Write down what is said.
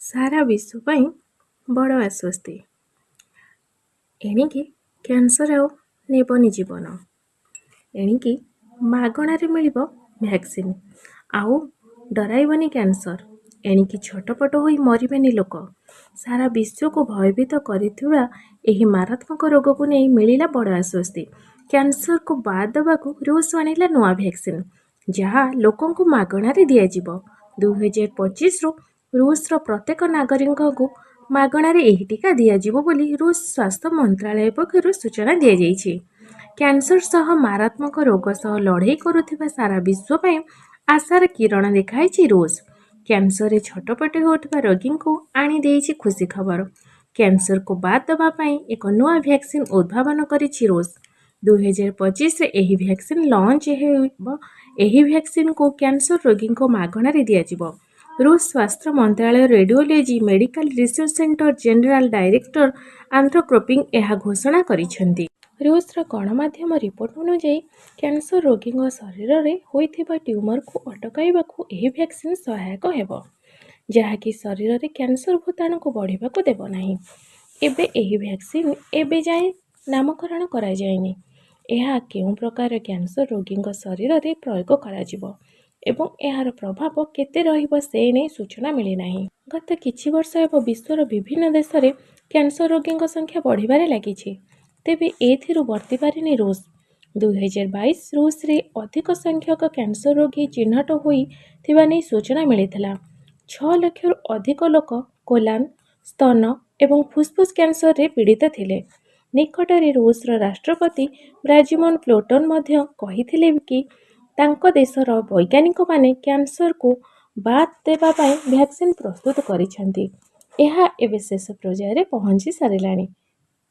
ସାରା ବିଶ୍ୱ ପାଇଁ ବଡ଼ ଆଶ୍ୱସ୍ତି। ଏଣିକି କ୍ୟାନ୍ସର ଆଉ ନେବନି ଜୀବନ। ଏଣିକି ମାଗଣାରେ ମିଳିବ ଭ୍ୟାକ୍ସିନ୍। ଆଉ ଡରାଇବନି କ୍ୟାନ୍ସର। ଏଣିକି ଛଟପଟ ହୋଇ ମରିବେନି ଲୋକ। ସାରା ବିଶ୍ୱକୁ ଭୟଭୀତ କରିଥିବା ଏହି ମାରାତ୍ମକ ରୋଗକୁ ନେଇ ମିଳିଲା ବଡ଼ ଆଶ୍ୱସ୍ତି। କ୍ୟାନ୍ସରକୁ ବାଦ ଦେବାକୁ ରୁଷ ଆଣିଲା ନୂଆ ଭ୍ୟାକ୍ସିନ୍, ଯାହା ଲୋକଙ୍କୁ ମାଗଣାରେ ଦିଆଯିବ। 2025ରୁ ରୁଷର ପ୍ରତ୍ୟେକ ନାଗରିକଙ୍କୁ ମାଗଣାରେ ଏହି ଟିକା ଦିଆଯିବ ବୋଲି ରୁଷ ସ୍ୱାସ୍ଥ୍ୟ ମନ୍ତ୍ରାଳୟ ପକ୍ଷରୁ ସୂଚନା ଦିଆଯାଇଛି। କ୍ୟାନ୍ସର ସହ ମାରାତ୍ମକ ରୋଗ ସହ ଲଢ଼େଇ କରୁଥିବା ସାରା ବିଶ୍ୱ ପାଇଁ ଆଶାର କିରଣ ଦେଖାଇଛି ରୁଷ। କ୍ୟାନ୍ସରରେ ଛଟପଟ ହେଉଥିବା ରୋଗୀଙ୍କୁ ଆଣି ଦେଇଛି ଖୁସି ଖବର। କ୍ୟାନ୍ସରକୁ ବାଦ ଦେବା ପାଇଁ ଏକ ନୂଆ ଭ୍ୟାକ୍ସିନ୍ ଉଦ୍ଭାବନ କରିଛି ରୁଷ। 2025ରେ ଏହି ଭ୍ୟାକ୍ସିନ୍ ଲଞ୍ଚ ହେବ। ଏହି ଭ୍ୟାକ୍ସିନ୍କୁ କ୍ୟାନ୍ସର ରୋଗୀଙ୍କୁ ମାଗଣାରେ ଦିଆଯିବ। ରୁଷ ସ୍ୱାସ୍ଥ୍ୟ ମନ୍ତ୍ରାଳୟ radiology medical research centre general director ଆନ୍ଥ୍ରୋପୋପିଂ ଏହା ଘୋଷଣା କରିଛନ୍ତି। ରୁଷର ଗଣମାଧ୍ୟମ ରିପୋର୍ଟ ଅନୁଯାୟୀ କ୍ୟାନ୍ସର ରୋଗୀଙ୍କ ଶରୀରରେ ହୋଇଥିବା ଟ୍ୟୁମରକୁ ଅଟକାଇବାକୁ ଏହି ଭ୍ୟାକ୍ସିନ୍ ସହାୟକ ହେବ, ଯାହାକି ଶରୀରରେ କ୍ୟାନ୍ସର ଭୂତାଣୁକୁ ବଢ଼ିବାକୁ ଦେବ ନାହିଁ। ଏବେ ଏହି ଭ୍ୟାକ୍ସିନ୍ ଏବେ ଯାଏଁ ନାମକରଣ କରାଯାଇନି। ଏହା କେଉଁ ପ୍ରକାର କ୍ୟାନ୍ସର ରୋଗୀଙ୍କ ଶରୀରରେ ପ୍ରୟୋଗ କରାଯିବ ଏବଂ ଏହାର ପ୍ରଭାବ କେତେ ରହିବ ସେ ନେଇ ସୂଚନା ମିଳିନାହିଁ। ଗତ କିଛି ବର୍ଷ ହେବ ବିଶ୍ୱର ବିଭିନ୍ନ ଦେଶରେ କ୍ୟାନ୍ସର ରୋଗୀଙ୍କ ସଂଖ୍ୟା ବଢ଼ିବାରେ ଲାଗିଛି। ତେବେ ଏଥିରୁ ବର୍ତ୍ତି ପାରିନି ରୁଷ। 2022 ରୁଷରେ ଅଧିକ ସଂଖ୍ୟକ କ୍ୟାନ୍ସର ରୋଗୀ ଚିହ୍ନଟ ହୋଇଥିବା ନେଇ ସୂଚନା ମିଳିଥିଲା। 6 ଲକ୍ଷରୁ ଅଧିକ ଲୋକ କୋଲାନ, ସ୍ତନ ଏବଂ ଫୁସଫୁସ କ୍ୟାନ୍ସରରେ ପୀଡ଼ିତ ଥିଲେ। ନିକଟରେ ରୁଷର ରାଷ୍ଟ୍ରପତି ବ୍ଲାଦିମିର୍ ପୁଟିନ୍ ମଧ୍ୟ କହିଥିଲେ କି ତାଙ୍କ ଦେଶର ବୈଜ୍ଞାନିକମାନେ କ୍ୟାନ୍ସରକୁ ବାଦ ଦେବା ପାଇଁ ଭ୍ୟାକ୍ସିନ୍ ପ୍ରସ୍ତୁତ କରିଛନ୍ତି। ଏହା ଏବେ ଶେଷ ପର୍ଯ୍ୟାୟରେ ପହଞ୍ଚି ସାରିଲାଣି।